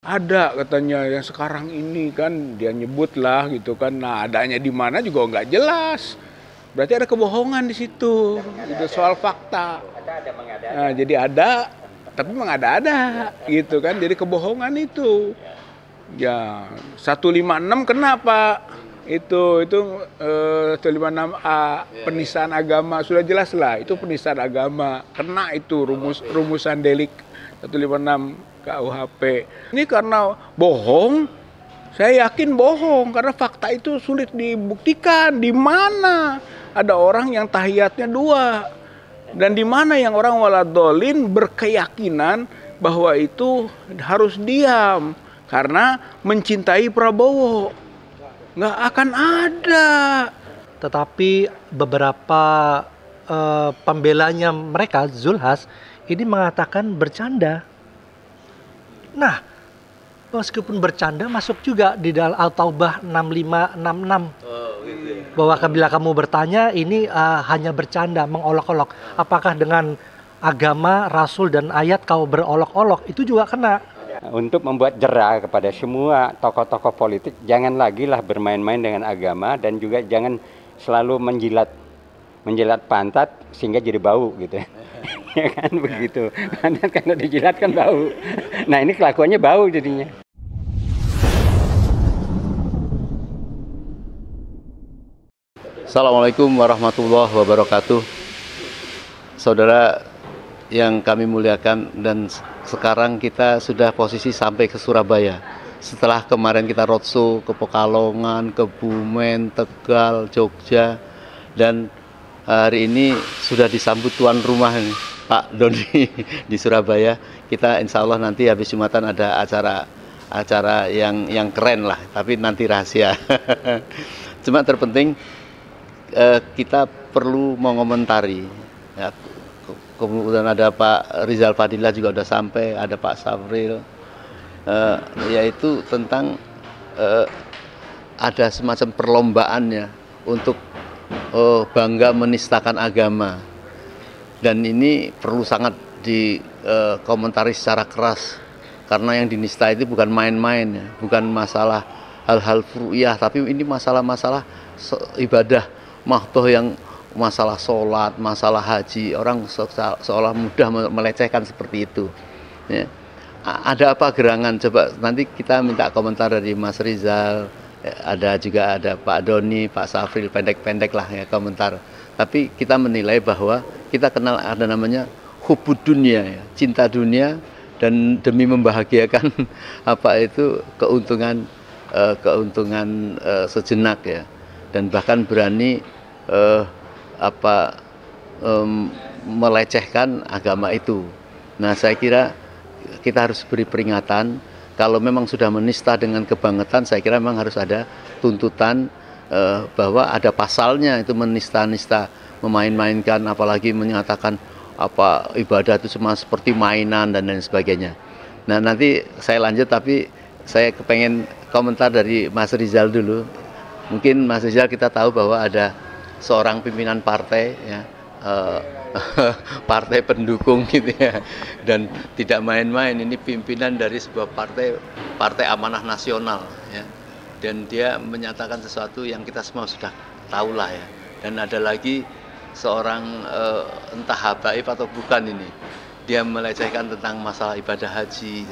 Ada katanya yang sekarang ini kan dia nyebut lah gitu kan. Nah adanya di mana juga nggak jelas. Berarti ada kebohongan di situ. Itu soal fakta. Nah, jadi ada, tapi mengada-ada gitu kan. Jadi kebohongan itu. Ya 156 kenapa? Itu 156A penistaan agama sudah jelas lah. Itu penistaan agama. Kena itu rumusan delik 156 KUHP. Ini karena bohong, saya yakin bohong karena fakta itu sulit dibuktikan. Di mana ada orang yang tahiyatnya 2 dan di mana yang orang waladolin berkeyakinan bahwa itu harus diam karena mencintai Prabowo. Nggak akan ada. Tetapi beberapa pembelanya mereka, Zulhas, ini mengatakan bercanda. Nah, meskipun bercanda masuk juga di dalam Al-Taubah 6566. Bahwa bila kamu bertanya ini hanya bercanda, mengolok-olok. Apakah dengan agama, rasul dan ayat kau berolok-olok, itu juga kena. Untuk membuat jera kepada semua tokoh-tokoh politik, jangan lagi lah bermain-main dengan agama dan juga jangan selalu menjilat pantat sehingga jadi bau gitu. Ya kan begitu. Pantat kalau dijilat kan bau. Nah ini kelakuannya bau jadinya. Assalamualaikum warahmatullahi wabarakatuh. Saudara yang kami muliakan, dan sekarang kita sudah posisi sampai ke Surabaya. Setelah kemarin kita roadshow ke Pekalongan, Kebumen, Tegal, Jogja, dan hari ini sudah disambut tuan rumah ini, Pak Doni di Surabaya. Kita insya Allah nanti habis Jumatan ada acara yang keren lah, tapi nanti rahasia. Cuma terpenting kita perlu mengomentari. Ya, kemudian ada Pak Rizal Fadila juga sudah sampai, ada Pak Safril, yaitu tentang ada semacam perlombaannya untuk bangga menistakan agama, dan ini perlu sangat dikomentari secara keras karena yang dinista itu bukan main-main, ya. Bukan masalah hal-hal furu'iyah, tapi ini masalah-masalah ibadah mahdoh, yang masalah sholat, masalah haji, orang seolah mudah melecehkan seperti itu, ya. Ada apa gerangan? Coba nanti kita minta komentar dari Mas Rizal, ada Pak Doni, Pak Safril, pendek-pendek lah ya komentar. Tapi kita menilai bahwa kita kenal ada namanya hubud dunia, ya, cinta dunia, dan demi membahagiakan apa itu keuntungan sejenak, ya, dan bahkan berani melecehkan agama itu. Nah, saya kira kita harus beri peringatan. Kalau memang sudah menista dengan kebangetan, saya kira memang harus ada tuntutan bahwa ada pasalnya itu menista-nista, memain-mainkan, apalagi menyatakan apa ibadah itu cuma seperti mainan dan lain sebagainya. Nah, nanti saya lanjut, tapi saya kepengen komentar dari Mas Rizal dulu. Mungkin Mas Rizal, kita tahu bahwa ada seorang pimpinan partai, ya, partai pendukung gitu ya, dan tidak main-main, ini pimpinan dari sebuah partai amanah nasional, ya, dan dia menyatakan sesuatu yang kita semua sudah tahu lah, ya. Dan ada lagi seorang entah habaib atau bukan, ini dia melecehkan tentang masalah ibadah haji.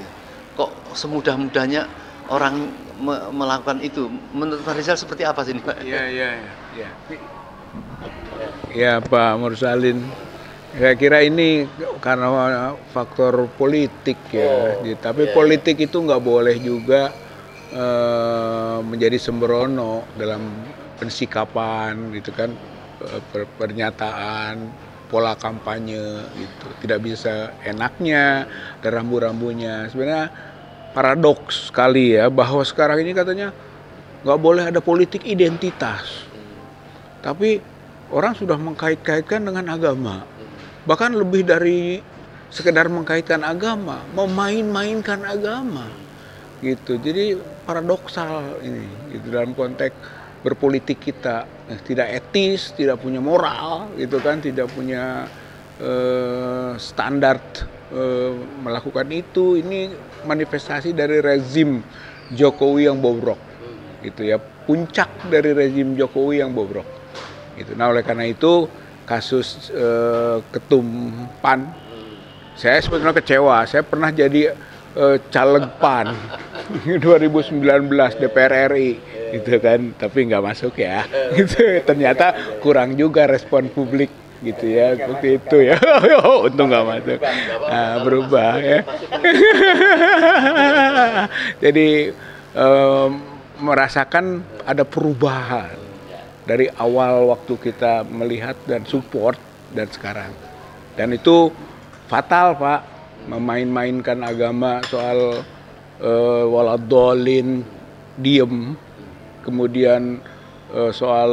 Kok semudah-mudahnya orang melakukan itu? Menurut Pak Rizal seperti apa sih ini, Pak? Ya Pak Mursalin, saya kira ini karena faktor politik, ya. Tapi politik itu nggak boleh juga menjadi sembrono dalam pensikapan gitu kan, pernyataan, pola kampanye gitu. Tidak bisa enaknya dan rambu-rambunya. Sebenarnya paradoks sekali, ya, bahwa sekarang ini katanya nggak boleh ada politik identitas, tapi orang sudah mengkait-kaitkan dengan agama. Bahkan lebih dari sekedar mengkaitkan agama, memain-mainkan agama. Gitu. Jadi paradoksal ini gitu, dalam konteks berpolitik kita. Tidak etis, tidak punya moral gitu kan, tidak punya standar melakukan itu. Ini manifestasi dari rezim Jokowi yang bobrok, gitu ya, puncak dari rezim Jokowi yang bobrok. Gitu. Nah, oleh karena itu kasus ketum PAN, saya sebetulnya kecewa. Saya pernah jadi caleg PAN 2019 DPR RI, gitu kan, tapi nggak masuk ya. Gitu. Ternyata kurang juga respon publik, gitu ya, seperti itu ya. Untung nggak masuk. Nah, berubah ya. Jadi merasakan ada perubahan dari awal waktu kita melihat dan support dan sekarang. Dan itu fatal, Pak. Memain-mainkan agama soal waladolin, diem, kemudian soal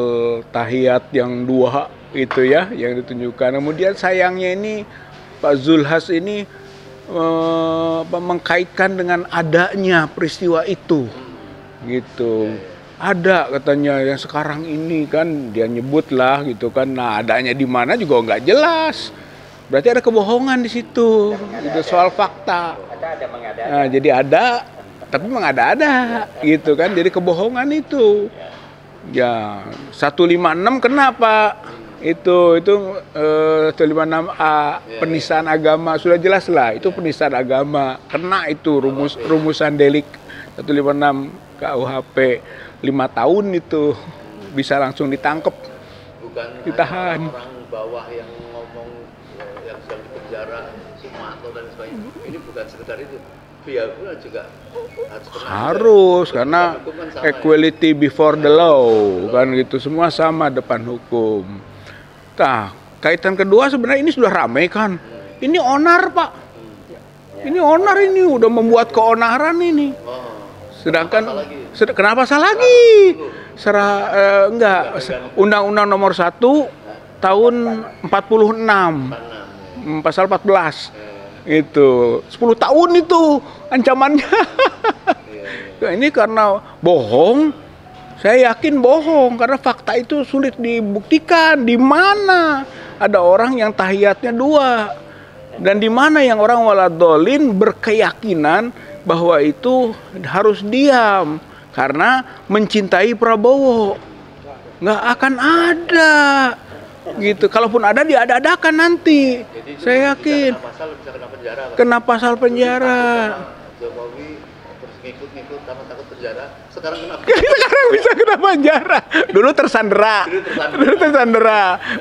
tahiyat yang 2 itu ya yang ditunjukkan. Kemudian sayangnya ini Pak Zulhas ini mengkaitkan dengan adanya peristiwa itu, gitu. Ada katanya yang sekarang ini kan dia nyebut lah gitu kan. Nah, adanya di mana juga nggak jelas. Berarti ada kebohongan di situ, gitu, soal fakta. Nah, jadi ada, tapi mengada-ada, gitu kan. Jadi kebohongan itu. Ya, 156 kenapa? Itu 156A, penistaan agama, sudah jelas lah. Itu penistaan agama, kena itu rumusan delik 156 KUHP, 5 tahun itu bisa langsung ditangkap, ditahan. Orang bawah yang ngomong yang sedang di penjara, Sumanto dan sebagainya, ini bukan sekedar itu. Biarpun juga harus karena equality before the law, kan gitu, semua sama depan hukum. Nah, kaitan kedua sebenarnya ini sudah ramai kan. Ini onar, Pak. Ini onar, ini udah membuat keonaran ini. Sedangkan kenapa salah lagi? Enggak, Undang-Undang Nomor 1 tahun 46 pasal 14 itu 10 tahun itu ancamannya. Ini karena bohong. Saya yakin bohong karena fakta itu sulit dibuktikan. Di mana ada orang yang tahiyatnya 2 dan di mana yang orang waladolin berkeyakinan bahwa itu harus diam karena mencintai Prabowo. Nggak akan ada, gitu. Kalaupun ada, diada-adakan nanti. jadi saya yakin. Kena pasal penjara. Jokowi terus ngikut karena takut penjara. Sekarang kenapa? Sekarang bisa kena penjara. Dulu tersandera.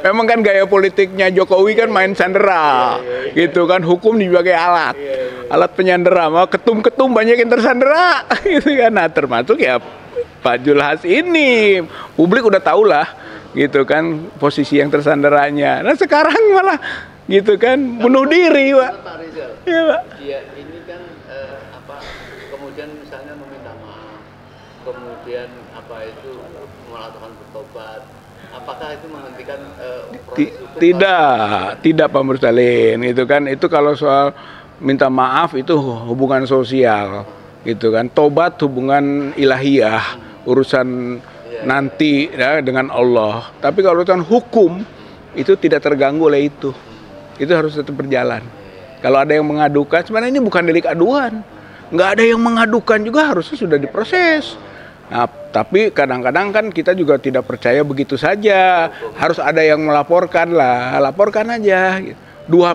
Memang kan gaya politiknya Jokowi kan main sandera, gitu kan. Hukum dipakai alat, alat penyandera. Mau ketum-ketum banyak yang tersandera, gitu kan. Nah, termasuk ya Pak Zulhas ini. Publik udah tahu lah, gitu kan, posisi yang tersanderanya. Nah, sekarang malah, gitu kan, bunuh diri, Pak. Pak Rizal, Iya, Pak. dia ini kan kemudian misalnya meminta maaf, kemudian melakukan bertobat, apakah itu menghentikan proses hukum? Tidak Pak Mursalin, itu kan, itu kalau soal minta maaf itu hubungan sosial, gitu kan. Tobat hubungan ilahiyah, urusan nanti ya, dengan Allah. Tapi kalau urusan hukum itu tidak terganggu oleh itu. Itu harus tetap berjalan. Kalau ada yang mengadukan, sebenarnya ini bukan delik aduan. Nggak ada yang mengadukan juga harusnya sudah diproses. Nah, tapi kadang-kadang kan kita juga tidak percaya begitu saja. Harus ada yang melaporkan lah, laporkan aja. Dua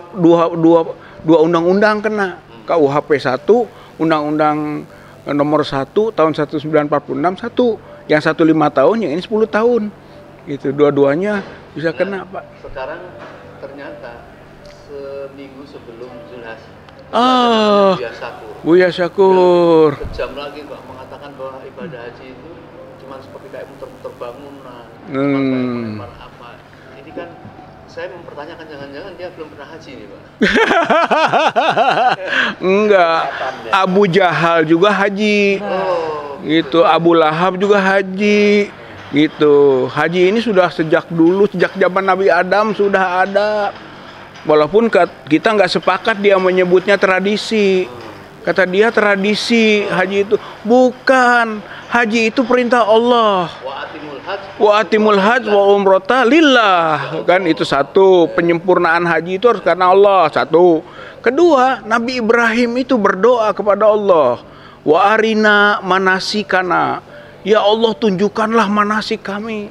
undang-undang kena. KUHP 1, Undang-Undang Nomor 1 tahun 1946 1. Yang 1 5 tahun, yang ini 10 tahun. Gitu, dua-duanya bisa kena, Pak. Sekarang ternyata seminggu sebelum Zulhas, Buya Syakur kejam lagi Pak mengatakan bahwa ibadah haji itu cuma seperti kayak muter-muter bangunan, apa. Ini kan saya mempertanyakan jangan-jangan dia belum pernah haji nih, Pak. Enggak. Abu Jahal juga haji. Gitu. Abu Lahab juga haji. Gitu. Haji ini sudah sejak dulu, sejak zaman Nabi Adam sudah ada. Walaupun kita nggak sepakat dia menyebutnya tradisi. Kata dia tradisi haji itu. Bukan. Haji itu perintah Allah. Wa atimul hajj wa umrata lillah. Kan itu satu, penyempurnaan haji itu harus karena Allah, satu. Kedua, Nabi Ibrahim itu berdoa kepada Allah, wa arina manasikana. Ya Allah, tunjukkanlah manasik kami.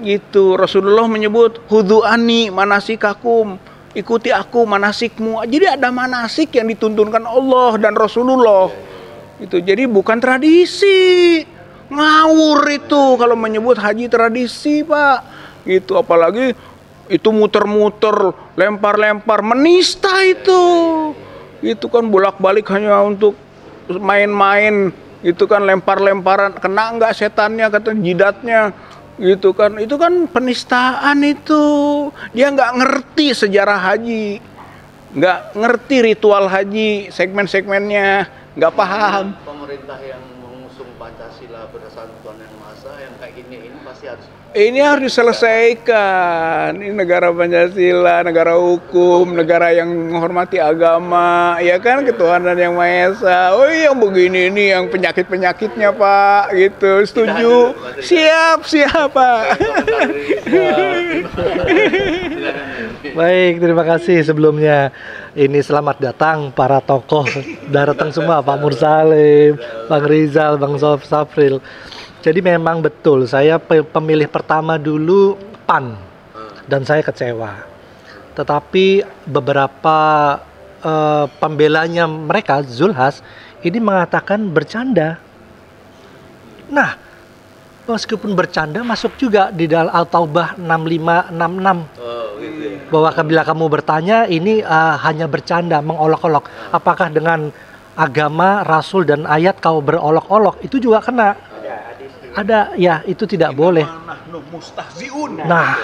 Gitu. Rasulullah menyebut hudu'ani manasikakum. Ikuti aku manasikmu. Jadi ada manasik yang dituntunkan Allah dan Rasulullah. Itu jadi bukan tradisi. Ngawur itu kalau menyebut haji tradisi, Pak. Gitu, apalagi itu muter-muter, lempar-lempar, menista itu. Itu kan bolak-balik hanya untuk main-main. Itu kan lempar-lemparan, kena enggak setannya, kata jidatnya. Gitu kan. Itu kan penistaan itu. Dia enggak ngerti sejarah haji. Enggak ngerti ritual haji, segmen-segmennya, enggak paham. Pemerintah yang mengusung Pancasila berdasarkan Tuhan Yang Maha Esa yang kayak gini ini pasti harus diselesaikan. Ini negara Pancasila, negara hukum, negara yang menghormati agama, ya kan, ketuhanan Yang Maha Esa. Oh, yang begini ini yang penyakit-penyakitnya, Pak, gitu. Setuju? Siap, Pak. Baik, terima kasih sebelumnya. Ini selamat datang para tokoh, datang semua, Pak Mursalim, Bang Rizal, Bang Safril. Jadi memang betul, saya pemilih pertama dulu PAN dan saya kecewa. Tetapi beberapa pembelanya mereka, Zulhas, ini mengatakan bercanda. Nah, meskipun bercanda masuk juga di dalam Al-Taubah 6566. Bahwa bila kamu bertanya ini hanya bercanda, mengolok-olok. Apakah dengan agama, rasul dan ayat kau berolok-olok? Itu juga kena. Ada, ya itu tidak boleh. Nah,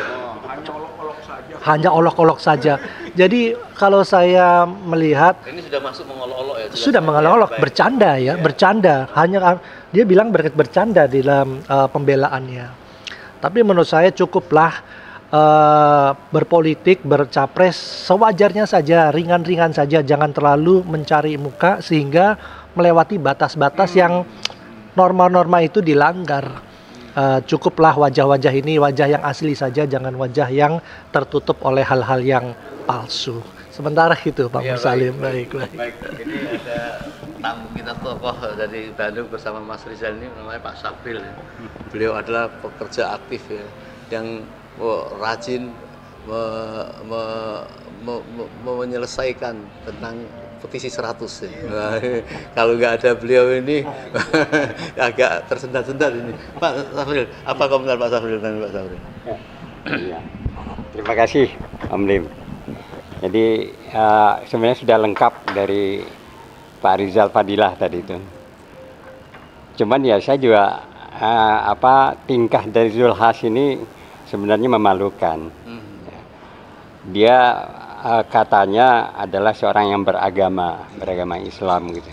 hanya olok-olok saja. Jadi kalau saya melihat ini sudah masuk mengolok-olok ya. Sudah mengolok-olok, bercanda ya, bercanda. Hanya dia bilang bercanda di dalam pembelaannya. Tapi menurut saya cukuplah berpolitik, bercapres sewajarnya saja, ringan-ringan saja, jangan terlalu mencari muka sehingga melewati batas-batas yang norma-norma itu dilanggar. Cukuplah wajah-wajah ini wajah yang asli saja, jangan wajah yang tertutup oleh hal-hal yang palsu. Sementara itu, Pak Mursalim. Baik. Ini ada tamu kita, tokoh dari Bandung bersama Mas Rizal ini, namanya Pak Safril. Beliau adalah pekerja aktif ya, yang rajin menyelesaikan tentang petisi 100 ya. Nah, kalau nggak ada beliau ini agak tersendat-sendat ini. Pak Safril, apa komentar Pak Safril dan Pak Safril? Ya. Terima kasih Om Lim. Jadi sebenarnya sudah lengkap dari Pak Rizal Fadilah tadi itu. Cuman ya saya juga tingkah dari Zulhas ini sebenarnya memalukan. Dia katanya adalah seorang yang beragama Islam gitu.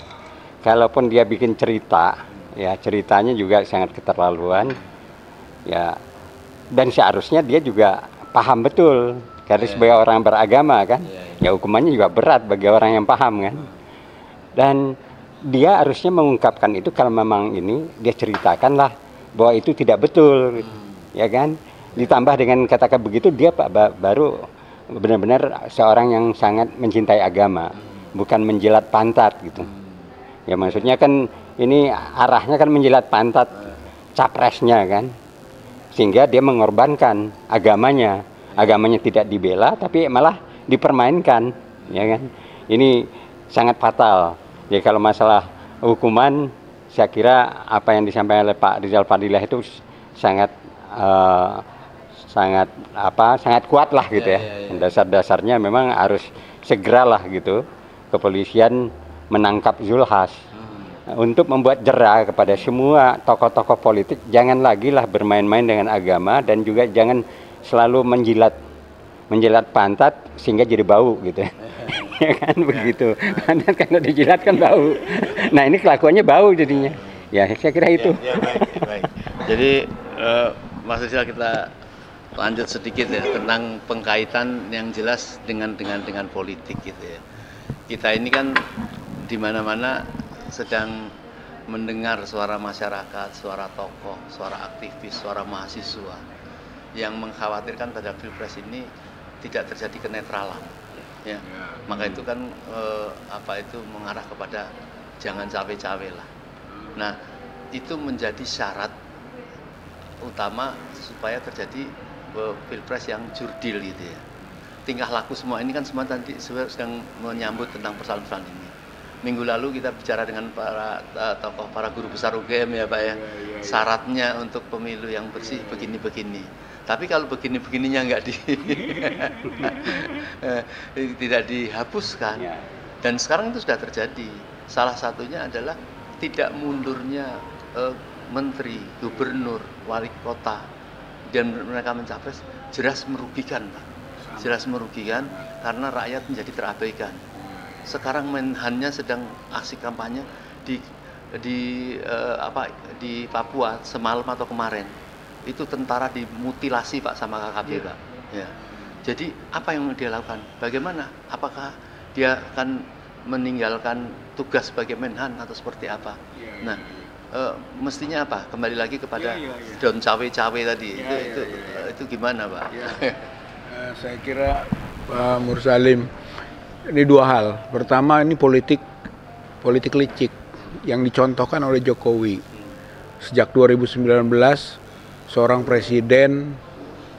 Kalaupun dia bikin cerita, ya ceritanya juga sangat keterlaluan. Ya, dan seharusnya dia juga paham betul. Karena sebagai orang beragama kan, ya hukumannya juga berat bagi orang yang paham kan. Dan dia harusnya mengungkapkan itu kalau memang ini dia ceritakanlah bahwa itu tidak betul, ya kan. Ditambah dengan kata-kata begitu dia baru benar-benar seorang yang sangat mencintai agama, bukan menjilat pantat gitu. Ya maksudnya kan ini arahnya kan menjilat pantat capresnya kan, sehingga dia mengorbankan agamanya tidak dibela tapi malah dipermainkan, ya kan. Ini sangat fatal. Jadi kalau masalah hukuman, saya kira apa yang disampaikan oleh Pak Rizal Fadilah itu sangat kuat lah gitu ya. Dasar-dasarnya memang harus segeralah gitu kepolisian menangkap Zulhas untuk membuat jera kepada semua tokoh-tokoh politik, jangan lagi lah bermain-main dengan agama dan juga jangan selalu menjilat pantat sehingga jadi bau gitu ya. Ya kan begitu. Pantat kalau dijilat kan bau. Nah ini kelakuannya bau jadinya. Ya saya kira itu. Baik. Jadi Mas Rizal, kita lanjut sedikit ya tentang pengkaitan yang jelas dengan politik gitu ya. Kita ini kan di mana-mana sedang mendengar suara masyarakat, suara tokoh, suara aktivis, suara mahasiswa yang mengkhawatirkan pada Pilpres ini tidak terjadi kenetralan. Ya, maka itu kan mengarah kepada jangan cawe-cawe lah. Nah, itu menjadi syarat utama supaya terjadi Pilpres yang jurdil gitu ya. Tingkah laku semua ini kan semua tadi sedang menyambut tentang persoalan ini. Minggu lalu kita bicara dengan para tokoh, para guru besar UGM ya Pak ya. Syaratnya untuk pemilu yang bersih begini-begini. Tapi kalau begini-begininya tidak dihapuskan. Dan sekarang itu sudah terjadi. Salah satunya adalah tidak mundurnya menteri, gubernur, wali kota, dan mereka mencapres jelas merugikan, Pak. Jelas merugikan karena rakyat menjadi terabaikan. Sekarang Menhannya sedang aksi kampanye di Papua semalam atau kemarin. Itu tentara dimutilasi Pak sama KKB Pak. Ya. Jadi apa yang dia lakukan? Bagaimana? Apakah dia akan meninggalkan tugas sebagai Menhan atau seperti apa? Nah, mestinya apa? Kembali lagi kepada don cawe-cawe tadi. Itu gimana, Pak? Saya kira Pak Mursalim, ini dua hal. Pertama, ini politik licik yang dicontohkan oleh Jokowi. Sejak 2019, seorang presiden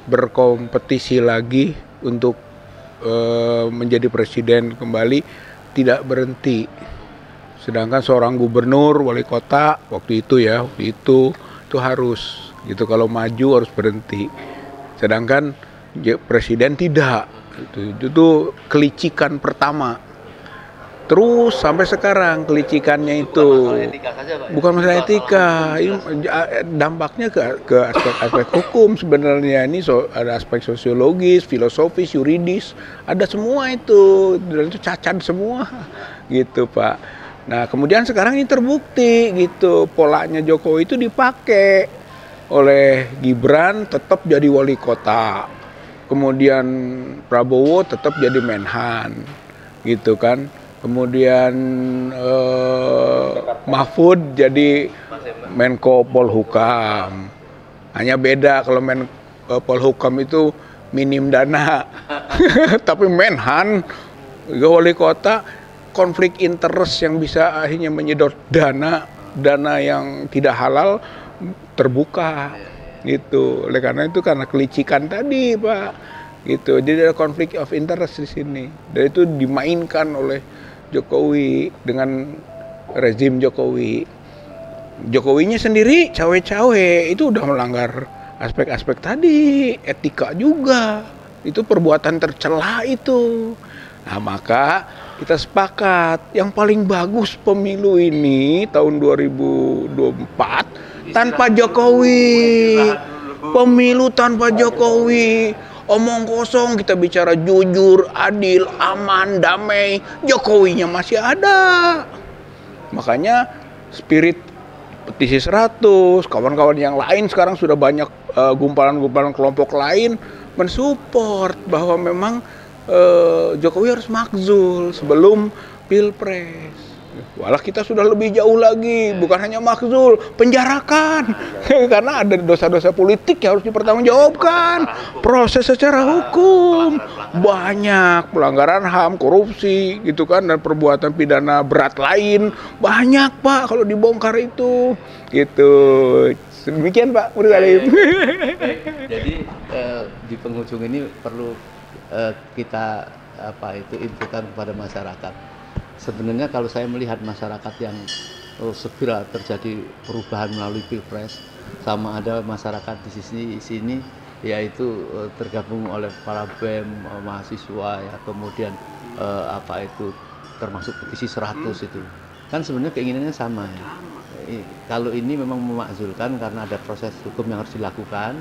berkompetisi lagi untuk menjadi presiden kembali, tidak berhenti. Sedangkan seorang gubernur, wali kota waktu itu harus gitu, kalau maju harus berhenti. Sedangkan presiden tidak. Itu kelicikan pertama. Terus sampai sekarang kelicikannya itu bukan masalah etika, ini dampaknya ke aspek hukum sebenarnya. Ini ada aspek sosiologis, filosofis, yuridis, ada semua itu, dan itu cacat semua gitu Pak. Nah kemudian sekarang ini terbukti gitu, polanya Jokowi itu dipakai oleh Gibran tetap jadi wali kota, kemudian Prabowo tetap jadi Menhan gitu kan. Kemudian Mahfud jadi Menko Polhukam. Hanya beda kalau Menko Polhukam itu minim dana. Tapi Menhan, wali kota, konflik interest yang bisa akhirnya menyedot dana yang tidak halal terbuka. Gitu. Oleh karena itu, karena kelicikan tadi, Pak. Gitu. Jadi ada konflik of interest di sini. Dan itu dimainkan oleh Jokowi dengan rezim Jokowi. Jokowinya sendiri cawe-cawe, itu udah melanggar aspek-aspek tadi, etika juga. Itu perbuatan tercela itu. Nah, maka kita sepakat yang paling bagus pemilu ini tahun 2024 tanpa Jokowi. Pemilu tanpa Jokowi. Omong kosong, kita bicara jujur, adil, aman, damai. Jokowinya masih ada. Makanya spirit petisi 100, kawan-kawan yang lain sekarang sudah banyak gumpalan-gumpalan kelompok lain mensupport bahwa memang Jokowi harus makzul sebelum Pilpres. Walau kita sudah lebih jauh lagi, bukan hanya makzul, penjarakan. Karena ada dosa-dosa politik yang harus dipertanggungjawabkan. Proses secara hukum. Banyak pelanggaran HAM, korupsi, gitu kan, dan perbuatan pidana berat lain. Banyak, Pak, kalau dibongkar itu. Gitu. Demikian, Pak Mursalim. Jadi di penghujung ini perlu kita infokan kepada masyarakat. Sebenarnya kalau saya melihat masyarakat yang segera terjadi perubahan melalui Pilpres, sama ada masyarakat di sini yaitu tergabung oleh para BEM, mahasiswa ya, kemudian termasuk petisi 100 itu. Kan sebenarnya keinginannya sama ya. Kalau ini memang memakzulkan karena ada proses hukum yang harus dilakukan.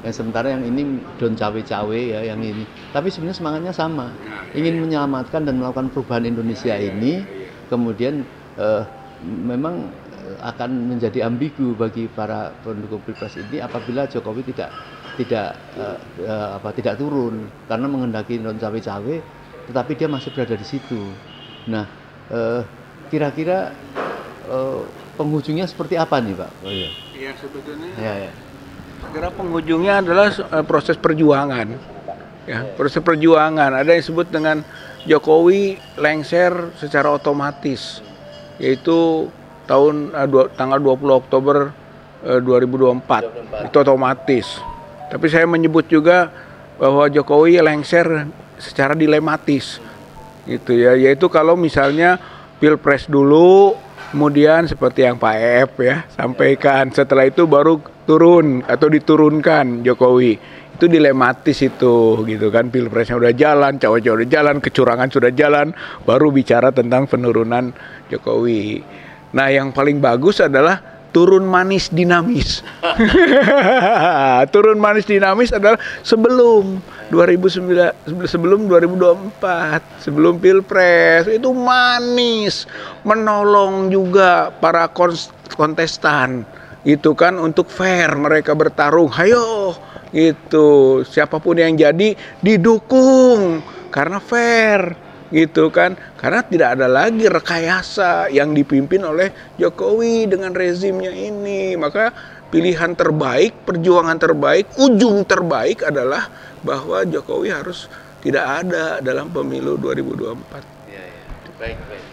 Yang sementara yang ini don cawe-cawe ya, yang ini. Tapi sebenarnya semangatnya sama, ingin menyelamatkan dan melakukan perubahan Indonesia ini. Kemudian memang akan menjadi ambigu bagi para pendukung Pilpres ini apabila Jokowi tidak turun karena menghendaki don cawe-cawe, tetapi dia masih berada di situ. Nah, kira-kira penghujungnya seperti apa nih Pak? Oh iya. Iya, sebetulnya Ya, ya. segera penghujungnya adalah proses perjuangan. Ya, proses perjuangan. Ada yang disebut dengan Jokowi lengser secara otomatis, yaitu tanggal 20 Oktober 2024. Itu otomatis. Tapi saya menyebut juga bahwa Jokowi lengser secara dilematis, gitu ya. Yaitu kalau misalnya Pilpres dulu, kemudian seperti yang Pak EF ya sampaikan, setelah itu baru turun atau diturunkan Jokowi. Itu dilematis itu, gitu kan. Pilpresnya udah jalan, cawapresnya udah jalan, kecurangan sudah jalan, baru bicara tentang penurunan Jokowi. Nah, yang paling bagus adalah turun manis dinamis. Turun manis dinamis adalah sebelum 2024, sebelum Pilpres. Itu manis, menolong juga para kontestan. Itu kan untuk fair mereka bertarung. Hayo, itu siapapun yang jadi didukung karena fair, gitu kan. Karena tidak ada lagi rekayasa yang dipimpin oleh Jokowi dengan rezimnya ini. Maka pilihan terbaik, perjuangan terbaik, ujung terbaik adalah bahwa Jokowi harus tidak ada dalam pemilu 2024. Ya, ya. Baik, baik.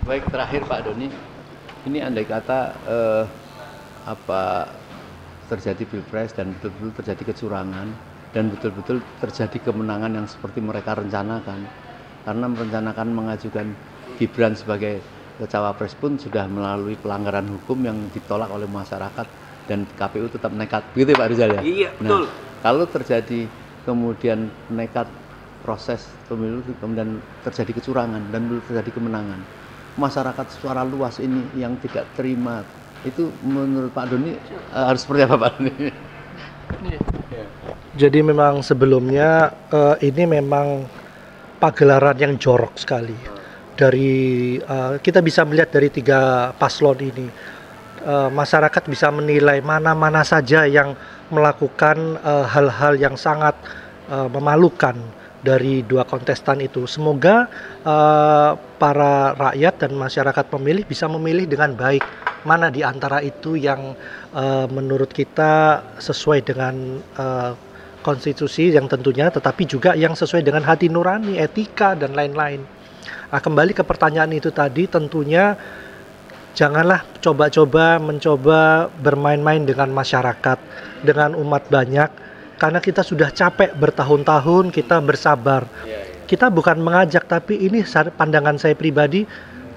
Baik, terakhir Pak Doni, ini andai kata terjadi Pilpres dan betul-betul terjadi kecurangan dan betul-betul terjadi kemenangan yang seperti mereka rencanakan, karena merencanakan mengajukan Gibran sebagai cawapres pun sudah melalui pelanggaran hukum yang ditolak oleh masyarakat dan KPU tetap nekat, begitu ya Pak Rizal ya? Iya, betul. Nah, kalau terjadi kemudian nekat proses pemilu kemudian terjadi kecurangan dan terjadi kemenangan, masyarakat secara luas ini yang tidak terima, itu menurut Pak Doni harus seperti apa Pak Doni? Jadi memang sebelumnya ini memang pagelaran yang jorok sekali. Dari kita bisa melihat dari 3 paslon ini, masyarakat bisa menilai mana-mana saja yang melakukan hal-hal yang sangat memalukan dari 2 kontestan itu. Semoga para rakyat dan masyarakat pemilih bisa memilih dengan baik mana di antara itu yang menurut kita sesuai dengan konstitusi yang tentunya, tetapi juga yang sesuai dengan hati nurani, etika, dan lain-lain. Nah, kembali ke pertanyaan itu tadi, tentunya janganlah mencoba bermain-main dengan masyarakat, dengan umat banyak, karena kita sudah capek bertahun-tahun, kita bersabar. Kita bukan mengajak, tapi ini pandangan saya pribadi,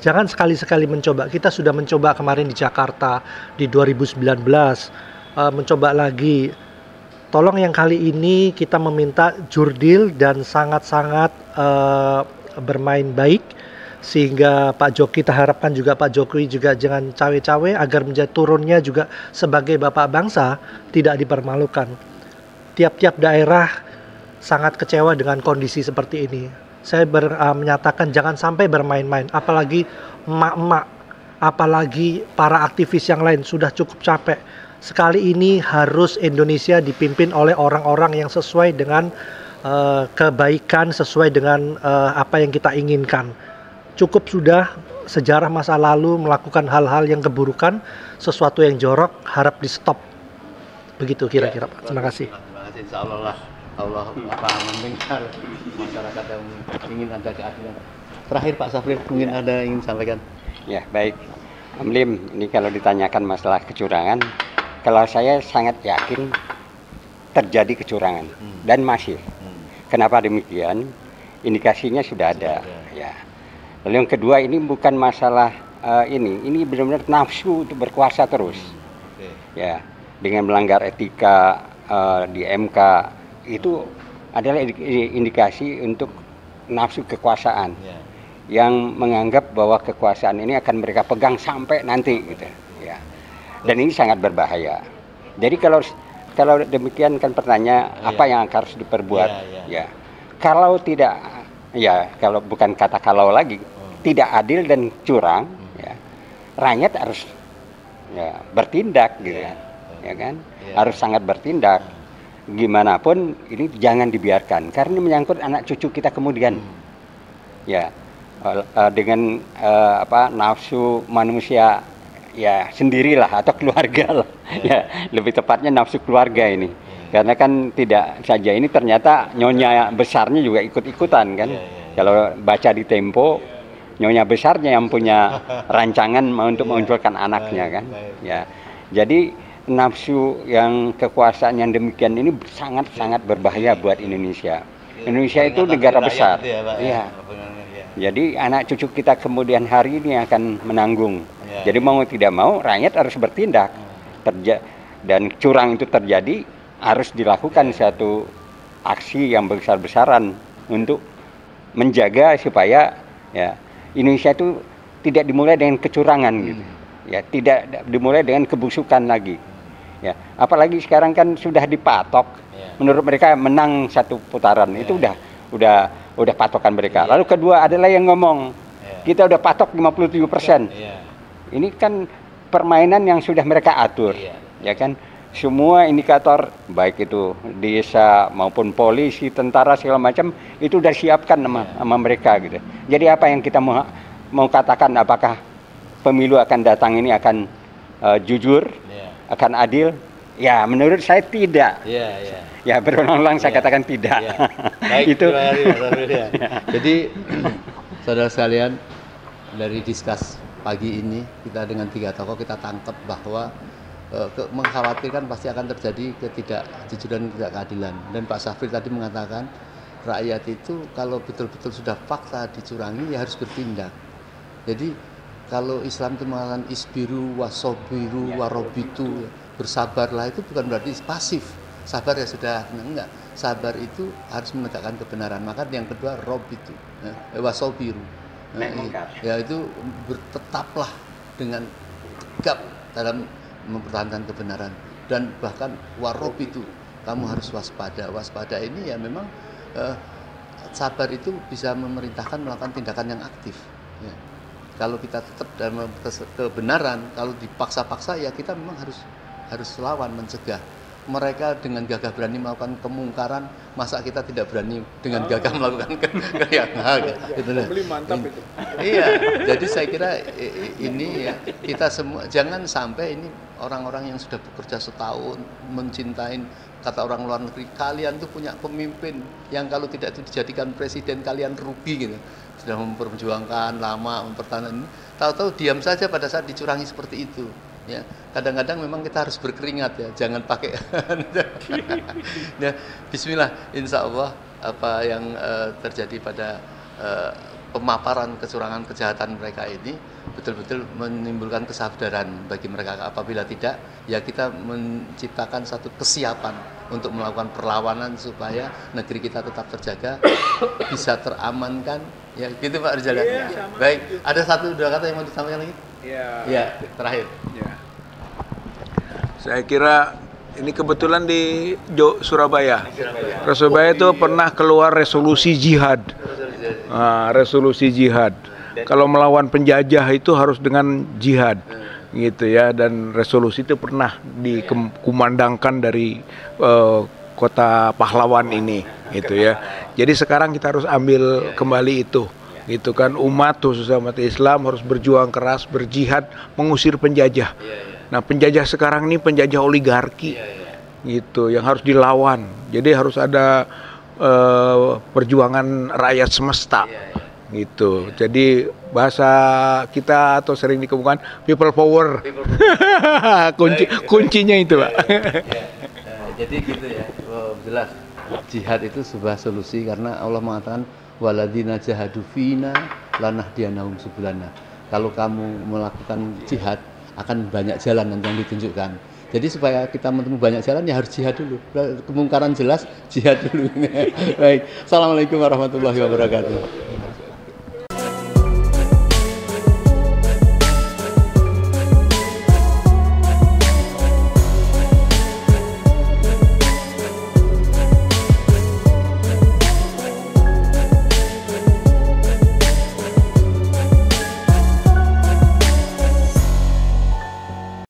jangan sekali-sekali mencoba. Kita sudah mencoba kemarin di Jakarta, di 2019, mencoba lagi. Tolong yang kali ini kita meminta jurdil dan sangat-sangat bermain baik, sehingga kita harapkan juga Pak Jokowi juga jangan cawe-cawe agar menjadi turunnya juga sebagai bapak bangsa tidak dipermalukan. Tiap-tiap daerah sangat kecewa dengan kondisi seperti ini. Saya menyatakan jangan sampai bermain-main, apalagi emak-emak, apalagi para aktivis yang lain sudah cukup capek. Sekali ini harus Indonesia dipimpin oleh orang-orang yang sesuai dengan kebaikan, sesuai dengan apa yang kita inginkan. Cukup sudah sejarah masa lalu melakukan hal-hal yang keburukan, sesuatu yang jorok, harap di stop. Begitu kira-kira Pak. Terima kasih. Terima kasih, insya Allah Allah mendengar masyarakat yang ingin ada keadilan. Terakhir Pak Safril, mungkin ada yang ingin sampaikan? Ya, baik. Lim, ini kalau ditanyakan masalah kecurangan, kalau saya sangat yakin terjadi kecurangan dan masih. Kenapa demikian? Indikasinya sudah ada. Ya. Lalu yang kedua, ini bukan masalah ini benar-benar nafsu untuk berkuasa terus. Ya, dengan melanggar etika di MK itu adalah indikasi untuk nafsu kekuasaan yang menganggap bahwa kekuasaan ini akan mereka pegang sampai nanti, gitu. Ya. Dan ini sangat berbahaya. Jadi kalau demikian kan pertanyaan apa yang harus diperbuat? Ya, kalau tidak, ya kalau bukan kata kalau lagi, tidak adil dan curang, ya, rakyat harus bertindak, gitu ya kan? Harus sangat bertindak. Gimana pun ini jangan dibiarkan karena ini menyangkut anak cucu kita kemudian. Ya, dengan nafsu manusia ya sendirilah atau keluarga lah. Ya, lebih tepatnya nafsu keluarga ini. Karena kan tidak saja ini, ternyata nyonya besarnya juga ikut-ikutan kan. Kalau baca di Tempo, nyonya besarnya yang punya rancangan untuk memunculkan anaknya kan. Ya. Jadi nafsu yang kekuasaan yang demikian ini sangat-sangat berbahaya buat Indonesia. Indonesia itu negara besar. Iya. Jadi anak cucu kita kemudian hari ini akan menanggung. Jadi mau tidak mau rakyat harus bertindak. Dan curang itu terjadi, harus dilakukan satu aksi yang besar-besaran untuk menjaga supaya ya Indonesia itu tidak dimulai dengan kecurangan gitu. Ya, tidak dimulai dengan kebusukan lagi. Ya, apalagi sekarang kan sudah dipatok. Menurut mereka menang satu putaran itu udah patokan mereka. Lalu kedua adalah yang ngomong kita udah patok 57%. Ini kan permainan yang sudah mereka atur, ya kan? Semua indikator baik itu desa maupun polisi, tentara segala macam itu udah siapkan sama mereka gitu. Jadi apa yang kita mau katakan, apakah pemilu akan datang ini akan jujur, akan adil? Ya, menurut saya tidak. Ya, berulang-ulang saya katakan tidak. Baik, itu. Jadi, saudara sekalian, dari diskus pagi ini kita dengan 3 tokoh kita tangkap bahwa mengkhawatirkan pasti akan terjadi ketidakjujuran, ketidakadilan. Dan Pak Syafri tadi mengatakan rakyat itu kalau betul-betul sudah fakta dicurangi ya harus bertindak. Jadi kalau Islam itu mengatakan isbiru wasobiru warobitu, bersabarlah, itu bukan berarti pasif. Sabar ya sudah, enggak. Sabar itu harus menegakkan kebenaran. Maka yang kedua robitu, wasobiru. Ya itu tetaplah dengan tegap dalam mempertahankan kebenaran, dan bahkan warob itu kamu harus waspada. Waspada ini ya memang sabar itu bisa memerintahkan melakukan tindakan yang aktif. Ya. Kalau kita tetap dalam kebenaran, kalau dipaksa-paksa ya kita memang harus lawan, mencegah. Mereka dengan gagah berani melakukan kemungkaran, masa kita tidak berani dengan gagah melakukan itu mantap itu. Iya, jadi saya kira ini ya kita semua jangan sampai ini orang-orang yang sudah bekerja setahun mencintai, kata orang luar negeri, kalian tuh punya pemimpin yang kalau tidak itu dijadikan presiden kalian rugi gitu. Sudah memperjuangkan lama, mempertahankan ini, tahu-tahu diam saja pada saat dicurangi seperti itu. Ya, kadang-kadang memang kita harus berkeringat ya, jangan pakai. Ya, Bismillah, insya Allah apa yang terjadi pada pemaparan kecurangan kejahatan mereka ini betul-betul menimbulkan kesadaran bagi mereka. Apabila tidak, ya kita menciptakan satu kesiapan untuk melakukan perlawanan supaya negeri kita tetap terjaga, bisa teramankan. Ya, gitu Pak Rizal. Baik, ada 1-2 kata yang mau disampaikan lagi? Ya, terakhir. Ya. Saya kira ini kebetulan di Surabaya. Surabaya itu pernah keluar resolusi jihad. Resolusi jihad. Kalau melawan penjajah itu harus dengan jihad, gitu ya. Dan resolusi itu pernah dikumandangkan dari kota pahlawan ini, gitu ya. Jadi sekarang kita harus ambil kembali itu. Gitu kan, umat khususnya umat Islam harus berjuang keras, berjihad, mengusir penjajah. Nah, penjajah sekarang ini penjajah oligarki, gitu, yang harus dilawan. Jadi harus ada perjuangan rakyat semesta, gitu. Jadi bahasa kita atau sering dikemukakan people power, kuncinya itu, Pak. Jadi gitu ya, jelas jihad itu sebuah solusi karena Allah mengatakan waladina jahadu fina lanahdiyanahum subulana. Kalau kamu melakukan jihad akan banyak jalan yang ditunjukkan. Jadi supaya kita menemukan banyak jalan ya harus jihad dulu. Kemungkaran jelas, jihad dulu. Baik. Assalamualaikum warahmatullahi wabarakatuh.